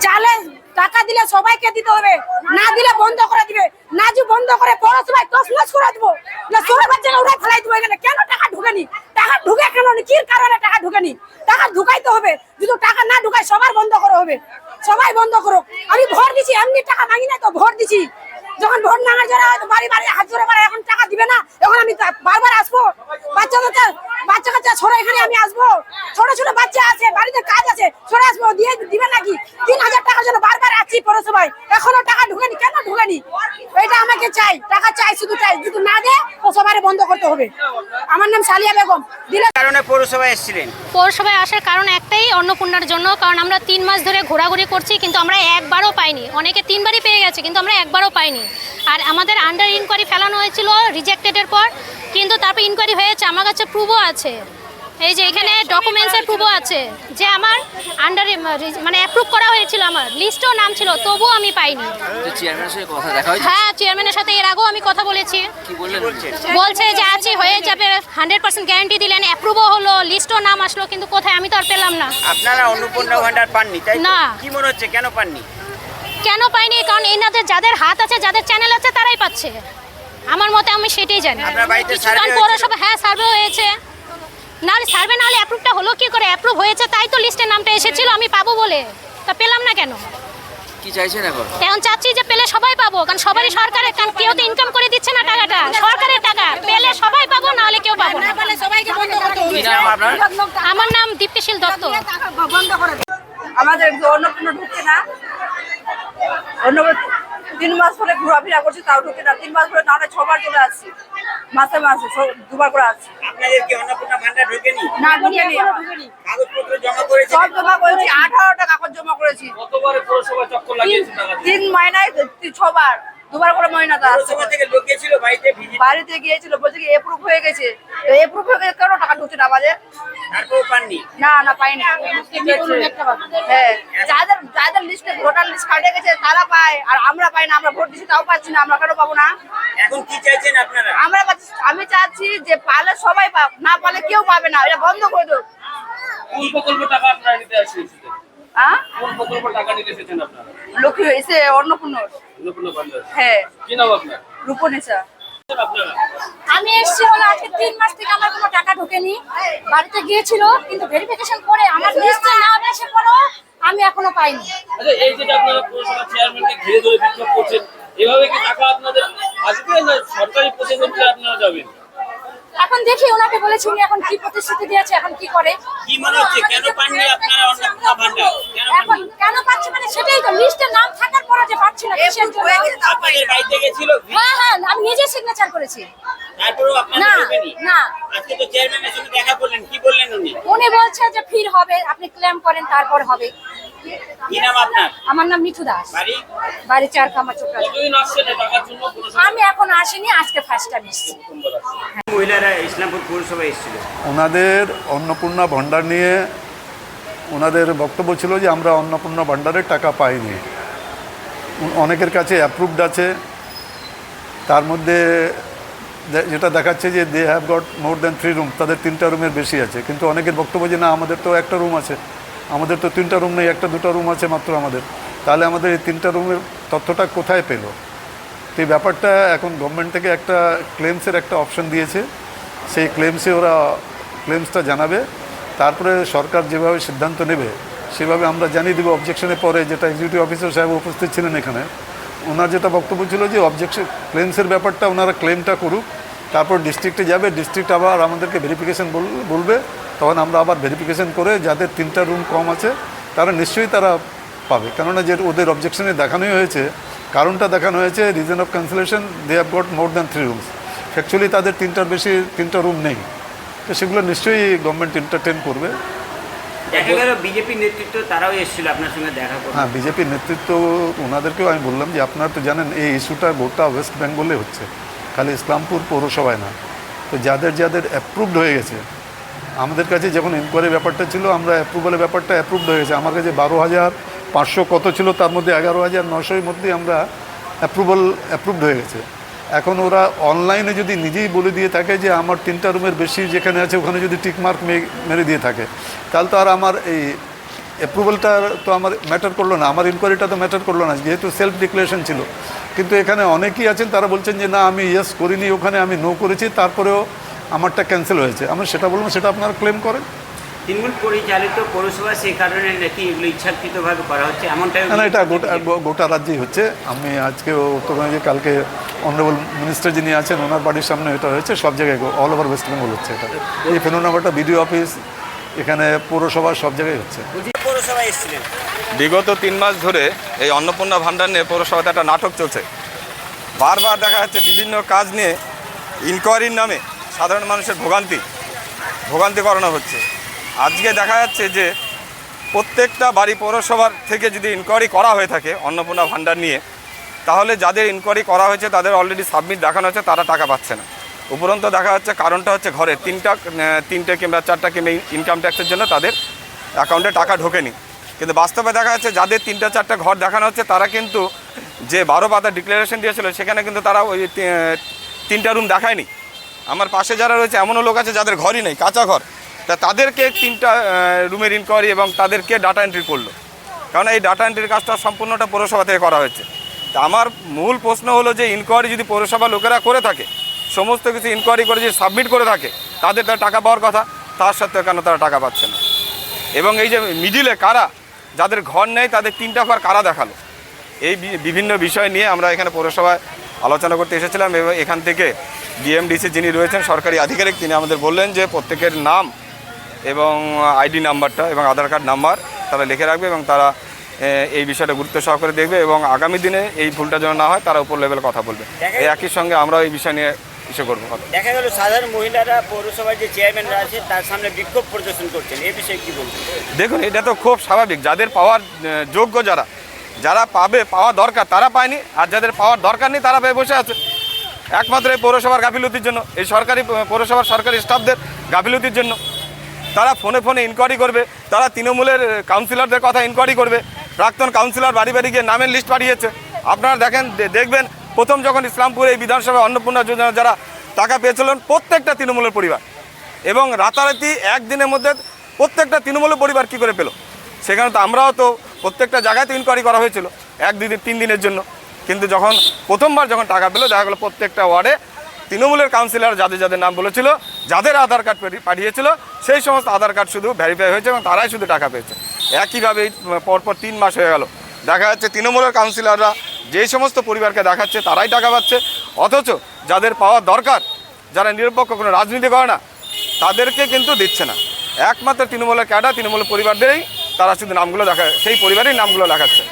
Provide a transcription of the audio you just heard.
চালে টাকা দিলে সবাইকে দিতে হবে, না দিলে বন্ধ করে দিবে, না যে বন্ধ করে পৌরসভায় তছনছ করে দিব, না সবাই বাচ্চাকে উড়াই ফেলাই দিব। এখানে কেন টাকা ঢুকেনি? টাকা ঢুকে কেন? কি কারণে টাকা ঢুকেনি? টাকা ঢুকাইতে হবে। যদি টাকা না ঢুকায় সবার বন্ধ করা হবে, সবাই বন্ধ করো। আমি ভোট দিছি, এমনি টাকা মাগি না তো, ভোট দিছি। যখন ভোট মাঙার জন্য বাড়ি বাড়ি হাত জোরে বাড়ি, এখন টাকা দিবে না, এখন আমি বারবার আসবো। বাচ্চা কাচ্চা ছোট, এখানে আমি আসবো। ছোট ছোট বাচ্চা আছে, বাড়িতে কাজ আছে, ছোট আসবো, দিয়ে দিবে নাকি? 3000 টাকার জন্য বারবার আসছি পৌরসভায়, এখনো টাকা ঢুকেনি। কেন ঢুকেনি? এটা আমাকে চাই, টাকা চাই, শুধু চাই। যদি না দেয় তো সবাই বন্ধ করতে হবে। আমার নাম সালিয়া বেগম। দিলে কারণে পৌরসভায় এসেছিলেন? পৌরসভায় আসার কারণ একটাই, অন্নপূর্ণার জন্য। কারণ আমরা 3 মাস ধরে ঘোরাঘুরি করছি, কিন্তু আমরা একবারও পাইনি। অনেকে 3 বারই পেয়ে গেছে, কিন্তু আমরা একবারও পাইনি। আর আমাদের আন্ডার ইনকোয়ারি ফেলানো হয়েছিল রিজেক্টেডের পর, কিন্তু তারপর ইনকোয়ারি হয়েছে। আমার কাছে প্রুফও আছে, এই যে এখানে ডকুমেন্টসের প্রুফও আছে যে আমার আন্ডার মানে অ্যাপ্রুভ করা হয়েছিল, আমার লিস্টেও নাম ছিল, তবুও আমি পাইনি। চেয়ারম্যানের সাথে কথা দেখা হয়েছে? হ্যাঁ, চেয়ারম্যানের সাথে এর আগেও আমি কথা বলেছি। কি বললেন? বলছে যে আছি, হয়ে যাবে, 100% গ্যারান্টি দিলেন, অ্যাপ্রুভও হলো, লিস্টও নাম আসলো, কিন্তু কোথায় আমি তো আর পেলাম না। আপনারা অন্নপূর্ণা ভান্ডার পাননি, তাই না। কি মনে হচ্ছে কেন পাননি? কেন পাইনি? কারণ এনাদের যাদের হাত আছে, যাদের চ্যানেল আছে, তারাই পাচ্ছে। আমার মতে আমি সেটাই জানি। আপনার বাড়িতে কিছুক্ষণ সার্ভে পৌরসভা, হ্যাঁ সার্ভে হয়েছে। না সার্ভে না হলে অ্যাপ্রুভটা হলো কি করে? অ্যাপ্রুভ হয়েছে তাই তো লিস্টের নামটা এসেছিল, আমি পাবো বলে। তা পেলাম না কেন? কি চাইছেন এখন? এখন চাচ্ছি যে পেলে সবাই পাবো, কারণ সবারই সরকারের, কারণ কেউ তো ইনকাম করে দিচ্ছে না টাকাটা, সরকারের টাকা। পেলে সবাই পাবো, না হলে কেউ পাবো না। সবাইকে বন্ধ করতে হবে। কি নাম আপনার? আমার নাম দীপ্তিশীল দত্ত। বন্ধ করে আমাদের অন্নপূর্ণা ঢুকছে না। অন্য 3 মাস পরে ঘোরাফেরা করছি, তাও ঢুকে না। 3 মাস পরে না হলে 6 বার চলে আসছি, মাসে মাসে 2 বার করে আসছি। আপনাদের কি অন্নপূর্ণা ভান্ডার ঢোকেনি? না ঢুকেনি। কাগজপত্র জমা করেছেন? সব জমা করেছি, 18টা কাগজ জমা করেছি। কতবারে পৌরসভা চক্কর লাগিয়েছেন টাকা দিয়ে? 3 মহিনায় 6 বার, 2 বার করে মহিনাতে আসছে। পৌরসভা থেকে লোক গেছিল বাড়িতে ভিজিট, বাড়িতে গিয়েছিল, বলছে কি এপ্রুভ হয়ে গেছে। তো এপ্রুভ হয়ে গেছে, কেন টাকা ঢুকছে না আমাদের? তারপরেও পাননি? না পাইনি। হ্যাঁ, যাদের লিস্টে ভোটার লিস্ট কাটে গেছে তারা পায়, আর আমরা পাই না। আমরা ভোট দিচ্ছি তাও পাচ্ছি না, আমরা কেন পাবো না? এখন কি চাইছেন আপনারা? আমি চাচ্ছি যে পালে সবাই পাক, না পালে কেউ পাবে না। এটা বন্ধ করে দেব। কোন প্রকল্প টাকা আপনারা নিতে এসেছেন? হ্যাঁ, কোন প্রকল্প টাকা নিতে এসেছেন আপনারা? লক্ষ্মী হয়েছে অন্নপূর্ণ। অন্নপূর্ণা ভান্ডার। হ্যাঁ, কি নাম আপনার? রূপনেশা। আপনারা আমি এসেছি হলো আজকে 3 মাস থেকে আমার কোনো টাকা ঢোকেনি। বাড়িতে গিয়েছিল, কিন্তু ভেরিফিকেশন করে আমার লিস্টে নাম এসে পড়ো, আমি এখনো পাইনি। আচ্ছা, এই যে আপনারা পৌরসভা চেয়ারম্যানকে ঘিরে ধরে বিক্ষোভ করছেন, এভাবে কি টাকা আপনাদের আসবে, না সরকারি প্রতিনিধিত্বে আপনারা যাবেন? এখন দেখি, ওনাকে বলেছি, উনি এখন কি প্রতিশ্রুতি দিয়েছে, এখন কি করে। কি মনে হচ্ছে কেন পাননি আপনারা অন্নপূর্ণা ভান্ডার? কেন এখন পাননি? কেন পাচ্ছি মানে সেটাই তো, লিস্টে নাম থাকার পরে যে পাচ্ছি না, কিসের জন্য? আপনাদের বাড়িতে গেছিল, হ্যাঁ, আমি নিজে সিগনেচার করেছি। তারপরেও আপনাদের না ঢোকেনি? না, আজকে তো চেয়ারম্যানের সঙ্গে দেখা করলেন, কি বললেন উনি? উনি বলছে যে ফির হবে, আপনি ক্লেম করেন তারপর হবে। কি নাম আপনার? আমার নাম মিঠু দাস, বাড়ি? বাড়ি 4 কামা চোপড়া। কতদিন আসছেন এই টাকার জন্য পৌরসভা? আমি এখন আসিনি, আজকে ফার্স্ট টাইম এসেছি। মহিলারা ইসলামপুর পৌরসভায় এসেছিল। ওনাদের অন্নপূর্ণা ভাণ্ডার নিয়ে ওনাদের বক্তব্য ছিল যে আমরা অন্নপূর্ণা ভাণ্ডারের টাকা পাইনি। অনেকের কাছে অ্যাপ্রুভড আছে, তার মধ্যে যেটা দেখাচ্ছে যে they have got more than 3 room, তাদের 3টা রুমের বেশি আছে। কিন্তু অনেকের বক্তব্য যে না, আমাদের তো একটা রুম আছে, আমাদের তো 3টা রুম নেই, 1-2টা রুম আছে মাত্র আমাদের। তাহলে আমাদের এই 3টা রুমের তথ্যটা কোথায় পেল? তো এই ব্যাপারটা এখন গভর্নমেন্ট থেকে একটা ক্লেমসের একটা অপশন দিয়েছে, সেই ক্লেমসে ওরা ক্লেমসটা জানাবে, তারপরে সরকার যেভাবে সিদ্ধান্ত নেবে সেভাবে আমরা জানিয়ে দেবো অবজেকশনের পরে। যেটা এক্সিকিউটিভ অফিসার সাহেব উপস্থিত ছিলেন এখানে, ওনার যেটা বক্তব্য ছিল যে অবজেকশন ক্লেমসের ব্যাপারটা ওনারা ক্লেমটা করুক, তারপর ডিস্ট্রিক্টে যাবে, ডিস্ট্রিক্ট আবার আমাদেরকে ভেরিফিকেশন বলবে, তখন আমরা আবার ভেরিফিকেশন করে যাদের 3টা রুম কম আছে তারা নিশ্চয়ই তারা পাবে। কেননা যে ওদের অবজেকশনে দেখানোই হয়েছে, কারণটা দেখানো হয়েছে reason of cancellation, they have got more than 3 rooms. Actually তাদের 3টার বেশি 3টা রুম নেই। তো সেগুলো নিশ্চয়ই গভর্নমেন্ট এন্টারটেন করবে। দেখা গেল বিজেপির নেতৃত্ব তারাও এসেছিল আপনার সঙ্গে দেখা করতে। হ্যাঁ, বিজেপির নেতৃত্ব, ওনাদেরকেও আমি বললাম যে আপনারা তো জানেন এই ইস্যুটা গোটা ওয়েস্ট বেঙ্গলে হচ্ছে, খালি ইসলামপুর পৌরসভায় না। তো যাদের যাদের অ্যাপ্রুভড হয়ে গেছে, আমাদের কাছে যখন ইনকোয়ারি ব্যাপারটা ছিল, আমরা অ্যাপ্রুভালের ব্যাপারটা অ্যাপ্রুভড হয়ে গেছে। আমার কাছে 12,500 কত ছিল, তার মধ্যে 11,900-এর মধ্যেই আমরা অ্যাপ্রুভড হয়ে গেছে। এখন ওরা অনলাইনে যদি নিজেই বলে দিয়ে থাকে যে আমার 3টা রুমের বেশি যেখানে আছে ওখানে যদি টিকমার্ক মেরে দিয়ে থাকে, তাহলে তো আর আমার এই অ্যাপ্রুভালটা তো আমার ম্যাটার করলো না, আমার ইনকোয়ারিটা তো ম্যাটার করলো না, যেহেতু সেলফ ডিক্লারেশন ছিল। কিন্তু এখানে অনেকেই আছেন তারা বলছেন যে না আমি ইয়েস করিনি, ওখানে আমি নো করেছি, তারপরেও আমারটা ক্যান্সেল হয়েছে। আমি সেটা বললাম সেটা আপনারা ক্লেম করেন। তৃণমূল পরিচালিত পৌরসভা সেই কারণে নাকি এগুলো ইচ্ছাকৃতভাবে করা হচ্ছে এমনটাই না এটা গোটা রাজ্যেই হচ্ছে। আমি আজকে উত্তরবঙ্গে কালকে অনারেবল মিনিস্টার যিনি আছেন ওনার বাড়ির সামনে এটা হয়েছে, সব জায়গায় অল ওভার ওয়েস্ট বেঙ্গল হচ্ছে এটা। এই ফেনোমেনাটা বিডিও অফিস, এখানে পৌরসভা, সব জায়গায় হচ্ছে। পৌরসভায় এসেছিলেন, বিগত 3 মাস ধরে এই অন্নপূর্ণা ভাণ্ডার নিয়ে পৌরসভাতে একটা নাটক চলছে। বারবার দেখা যাচ্ছে বিভিন্ন কাজ নিয়ে ইনকোয়ারির নামে সাধারণ মানুষের ভোগান্তি করানো হচ্ছে। আজকে দেখা যাচ্ছে যে প্রত্যেকটা বাড়ি পৌরসভার থেকে যদি ইনকোয়ারি করা হয়ে থাকে অন্নপূর্ণা ভাণ্ডার নিয়ে, তাহলে যাদের ইনকোয়ারি করা হয়েছে তাদের অলরেডি সাবমিট দেখানো হচ্ছে, তারা টাকা পাচ্ছে না। উপরন্তু দেখা যাচ্ছে কারণটা হচ্ছে ঘরে তিনটে কিংবা 4টা কিংবা ইনকাম ট্যাক্সের জন্য তাদের অ্যাকাউন্টে টাকা ঢোকেনি। কিন্তু বাস্তবে দেখা যাচ্ছে যাদের 3টা-4টা ঘর দেখানো হচ্ছে তারা কিন্তু যে 12 পাতা ডিক্লারেশন দিয়েছিল সেখানে কিন্তু তারা ওই 3টা রুম দেখায়নি। আমার পাশে যারা রয়েছে এমনও লোক আছে যাদের ঘরই নেই, কাঁচা ঘর, তা তাদেরকে 3টা রুমের ইনকোয়ারি এবং তাদেরকে ডাটা এন্ট্রি করলো, কারণ এই ডাটা এন্ট্রির কাজটা সম্পূর্ণটা পৌরসভা থেকে করা হয়েছে। তা আমার মূল প্রশ্ন হলো যে ইনকোয়ারি যদি পৌরসভা লোকেরা করে থাকে, সমস্ত কিছু ইনকোয়ারি করে যদি সাবমিট করে থাকে, তাদের তার টাকা পাওয়ার কথা, তার সত্ত্বেও কেন তারা টাকা পাচ্ছে না? এবং এই যে মিডিলে কারা, যাদের ঘর নেই তাদের 3টা ঘর কারা দেখালো, এই বিভিন্ন বিষয় নিয়ে আমরা এখানে পৌরসভায় আলোচনা করতে এসেছিলাম। এবং এখান থেকে ডিএমডিসি যিনি রয়েছেন সরকারি আধিকারিক, তিনি আমাদের বললেন যে প্রত্যেকের নাম এবং আইডি নাম্বারটা এবং আধার কার্ড নাম্বার তারা লিখে রাখবে এবং তারা এই বিষয়টা গুরুত্ব সহকারে দেখবে এবং আগামী দিনে এই ভুলটা যেন না হয় তারা উপর লেভেল কথা বলবে। এই একই সঙ্গে আমরাও এই বিষয় নিয়ে ইসে করবো। দেখা গেল সাধারণ মহিলারা পৌরসভার যে চেয়ারম্যানরা আছে তার সামনে বিক্ষোভ প্রদর্শন করছেন, এই বিষয়ে কি বলবেন? দেখুন এটা তো খুব স্বাভাবিক, যাদের পাওয়ার যোগ্য, যারা পাওয়া দরকার তারা পায়নি, আর যাদের পাওয়ার দরকার নেই তারা পেয়ে বসে আছে। একমাত্র এই পৌরসভার গাফিলতির জন্য, এই পৌরসভার সরকারি স্টাফদের গাফিলতির জন্য। তারা ফোনে ইনকোয়ারি করবে, তারা তৃণমূলের কাউন্সিলরদের কথা ইনকোয়ারি করবে। প্রাক্তন কাউন্সিলর বাড়ি গিয়ে নামের লিস্ট পাঠিয়েছে। আপনারা দেখবেন প্রথম যখন ইসলামপুরে এই বিধানসভায় অন্নপূর্ণা যোজনা যারা টাকা পেয়েছিলেন প্রত্যেকটা তৃণমূলের পরিবার, এবং রাতারাতি একদিনের মধ্যে প্রত্যেকটা তৃণমূলের পরিবার কী করে পেল? সেখানে তো আমরাও তো প্রত্যেকটা জায়গায় তো ইনকোয়ারি করা হয়েছিল 1-2-3 দিনের জন্য। কিন্তু প্রথমবার যখন টাকা পেলো দেখা গেলো প্রত্যেকটা ওয়ার্ডে তৃণমূলের কাউন্সিলর যাদের নাম বলেছিল, যাদের আধার কার্ড পাঠিয়েছিল, সেই সমস্ত আধার কার্ড শুধু ভেরিফাই হয়েছে এবং তারাই শুধু টাকা পেয়েছে। একইভাবে পরপর 3 মাস হয়ে গেল, দেখা যাচ্ছে তৃণমূলের কাউন্সিলররা যেই সমস্ত পরিবারকে দেখাচ্ছে তারাই টাকা পাচ্ছে, অথচ যাদের পাওয়ার দরকার, যারা নিরপেক্ষ কোনো রাজনীতি করে না, তাদেরকে কিন্তু দিচ্ছে না। একমাত্র তৃণমূলের ক্যাডার, তৃণমূলের পরিবারদেরই তারা শুধু নামগুলো সেই পরিবারের নামগুলো দেখাচ্ছে।